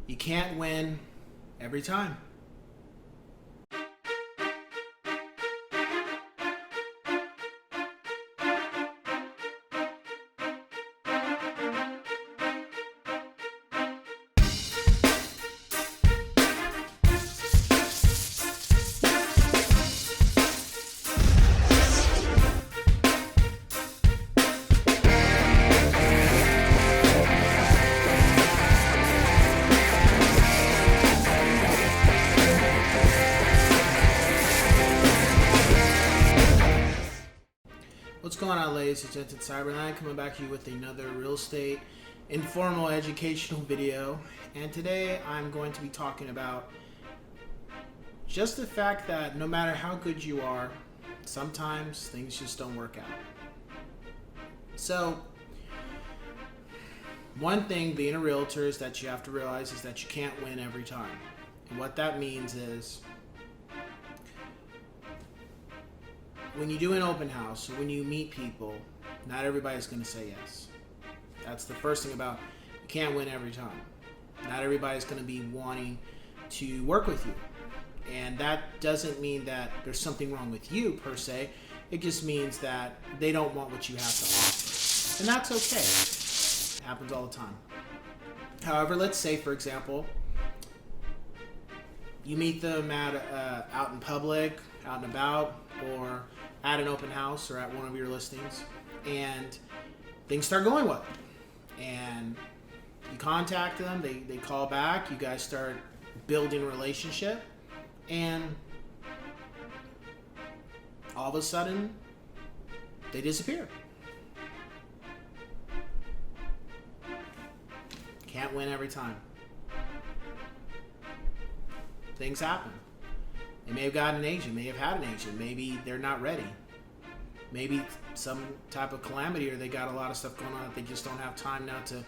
You can't win every time. What's going on, ladies and gents? It's Cyberline coming back to you with another real estate informal educational video. And today I'm going to be talking about just the fact that no matter how good you are, sometimes things just don't work out. So one thing being a realtor is that you have to realize is that you can't win every time. And what that means is when you do an open house or when you meet people, not everybody's going to say yes. That's the first thing about you can't win every time. Not everybody's going to be wanting to work with you. And that doesn't mean that there's something wrong with you per se. It just means that they don't want what you have to offer. And that's okay. It happens all the time. However, let's say, for example, you meet them at out in public, out and about, or at an open house or at one of your listings, and things start going well. And you contact them, they call back, you guys start building a relationship, and all of a sudden, they disappear. Can't win every time. Things happen. They may have gotten an agent, may have had an agent, maybe they're not ready. Maybe some type of calamity, or they got a lot of stuff going on that they just don't have time now to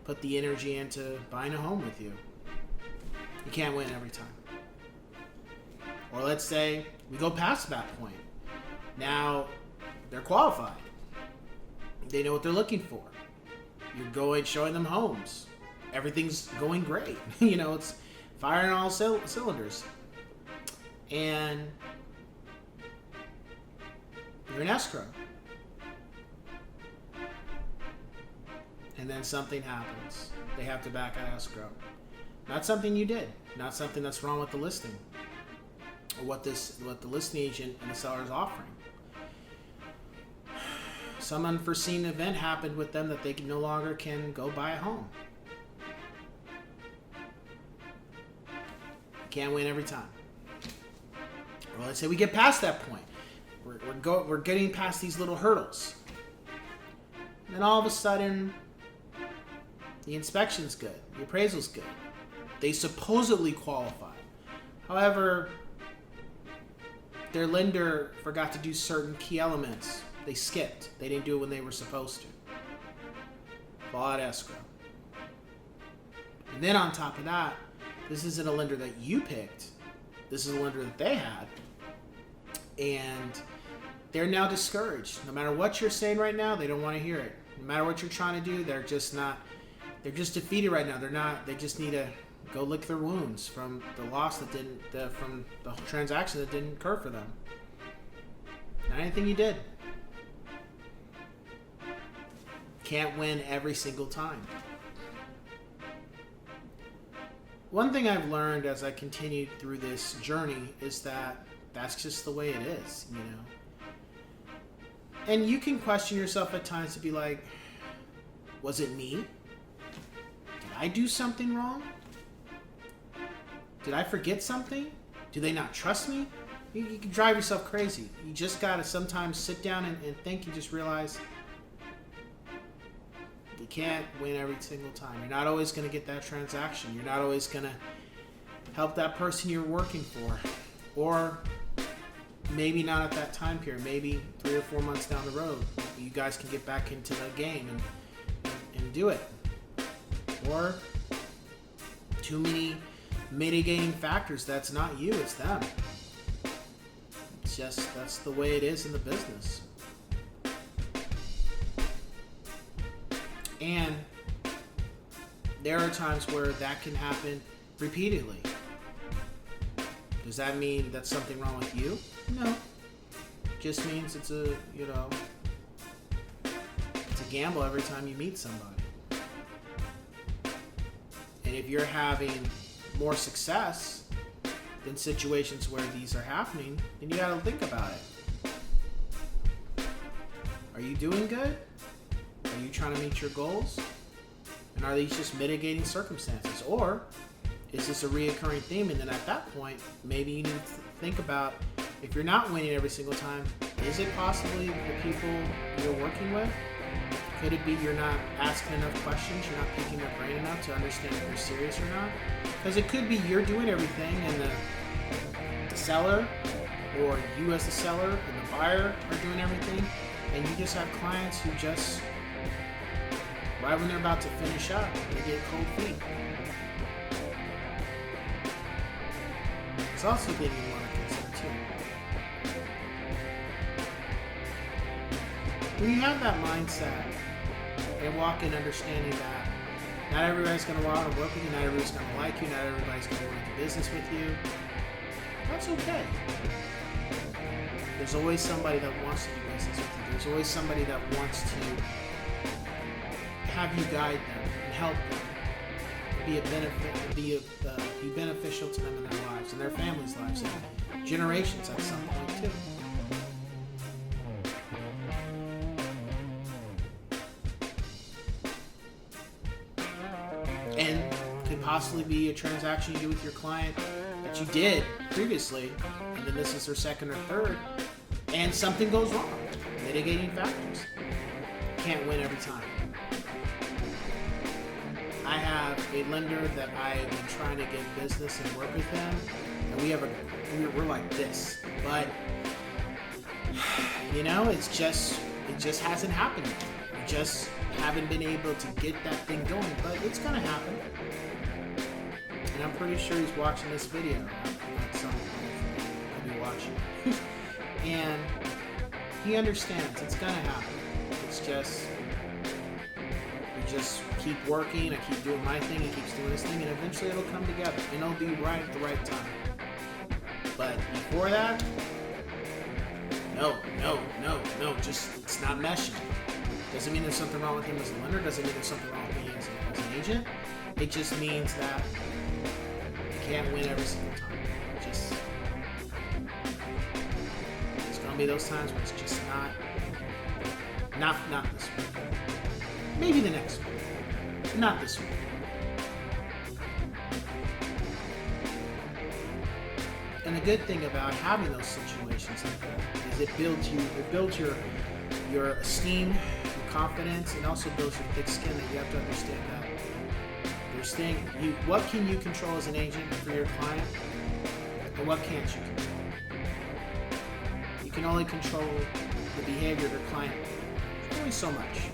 put the energy into buying a home with you. You can't win every time. Or let's say we go past that point. Now they're qualified. They know what they're looking for. You're going, showing them homes. Everything's going great. It's firing on all cylinders. And you're in escrow. And then something happens. They have to back out of escrow. Not something you did. Not something that's wrong with the listing. Or what the listing agent and the seller is offering. Some unforeseen event happened with them that they no longer can go buy a home. Can't win every time. Well, let's say we get past that point. We're getting past these little hurdles. And then all of a sudden, the inspection's good. The appraisal's good. They supposedly qualify. However, their lender forgot to do certain key elements. They skipped. They didn't do it when they were supposed to. Fall out escrow. And then on top of that, this isn't a lender that you picked. This is a lender that they had. And they're now discouraged. No matter what you're saying right now, they don't want to hear it. No matter what you're trying to do, they're just defeated right now. They just need to go lick their wounds from the loss from the transaction that didn't occur for them. Not anything you did. Can't win every single time. One thing I've learned as I continued through this journey is that that's just the way it is, And you can question yourself at times to be like, was it me? Did I do something wrong? Did I forget something? Do they not trust me? You can drive yourself crazy. You just gotta sometimes sit down and think and just realize you can't win every single time. You're not always gonna get that transaction. You're not always gonna help that person you're working for. Or maybe not at that time period. Maybe 3 or 4 months down the road, you guys can get back into the game and do it. Or too many mitigating factors. That's not you, it's them. It's just, that's the way it is in the business. And there are times where that can happen repeatedly. Does that mean that's something wrong with you? No. Just means it's a gamble every time you meet somebody. And if you're having more success than situations where these are happening, then you got to think about it. Are you doing good? Are you trying to meet your goals? And are these just mitigating circumstances? Or is this a reoccurring theme? And then at that point, maybe you need to think about, if you're not winning every single time, is it possibly the people you're working with? Could it be you're not asking enough questions, you're not picking their brain enough to understand if you're serious or not? Because it could be you're doing everything and the seller, or you as the seller and the buyer are doing everything, and you just have clients who just, right when they're about to finish up, they get cold feet. It's also a thing you want to consider too. When you have that mindset and walk in understanding that not everybody's going to want to work with you, not everybody's going to like you, not everybody's going to want to do business with you, that's okay. There's always somebody that wants to do business with you. There's always somebody that wants to have you guide them and help them, be a benefit, be beneficial to them in their lives and their families' lives and generations at some point too. And could possibly be a transaction you do with your client that you did previously, and then this is their second or third, and something goes wrong. Mitigating factors. Can't win every time. I have a lender that I have been trying to get business and work with them, and we're like this, but it just hasn't happened yet. We just haven't been able to get that thing going, but it's gonna happen. And I'm pretty sure he's watching this video at some point. He'll be watching. And he understands it's gonna happen. It's just, we just keep working, I keep doing my thing, he keeps doing his thing, and eventually it'll come together, and it'll be right at the right time. But before that, no, just, it's not meshing. Doesn't mean there's something wrong with him as a lender, doesn't mean there's something wrong with me as an agent. It just means that you can't win every single time. There's gonna be those times where it's just not this week. Maybe the next week. Not this week. And the good thing about having those situations like that is it builds your esteem, your confidence, and also builds your thick skin that you have to understand that there's what can you control as an agent for your client, and what can't you control? You can only control the behavior of your client only so much.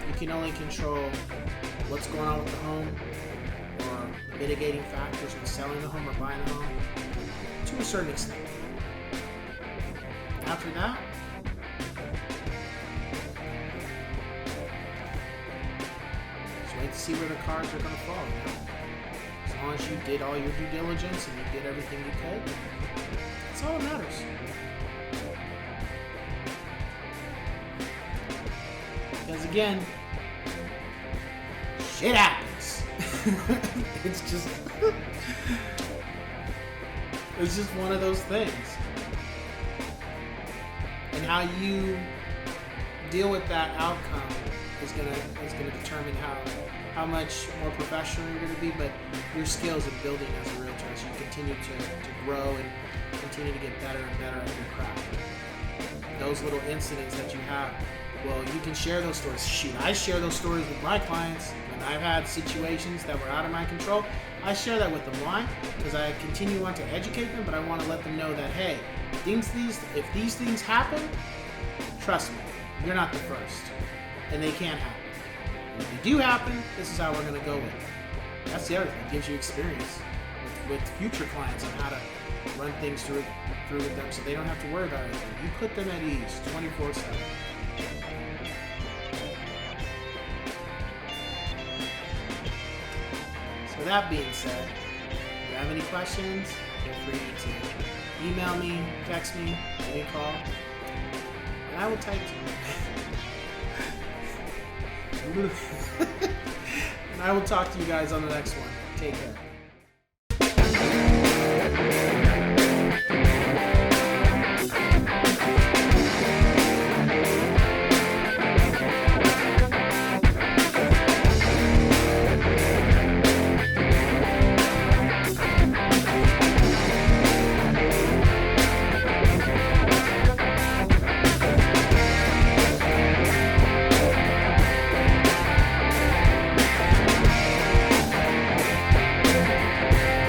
You can only control what's going on with the home, or the mitigating factors in selling the home or buying the home, to a certain extent. After that, just wait to see where the cards are going to fall. As long as you did all your due diligence and you did everything you could, that's all that matters. Because again, shit happens. It's just one of those things. And how you deal with that outcome is gonna determine how much more professional you're gonna be, but your skills in building as a realtor as you continue to grow and continue to get better and better at your craft. Those little incidents that you have, well, you can share those stories. Shoot, I share those stories with my clients when I've had situations that were out of my control. I share that with them. Why? Because I continue to want to educate them, but I want to let them know that, hey, if these things happen, trust me, you're not the first. And they can happen. And if they do happen, this is how we're going to go with it. That's the other thing. It gives you experience with future clients on how to run things through with them so they don't have to worry about anything. You put them at ease 24/7. With that being said, if you have any questions, feel free to email me, text me, give me a call, and I will type to you. And I will talk to you guys on the next one. Take care.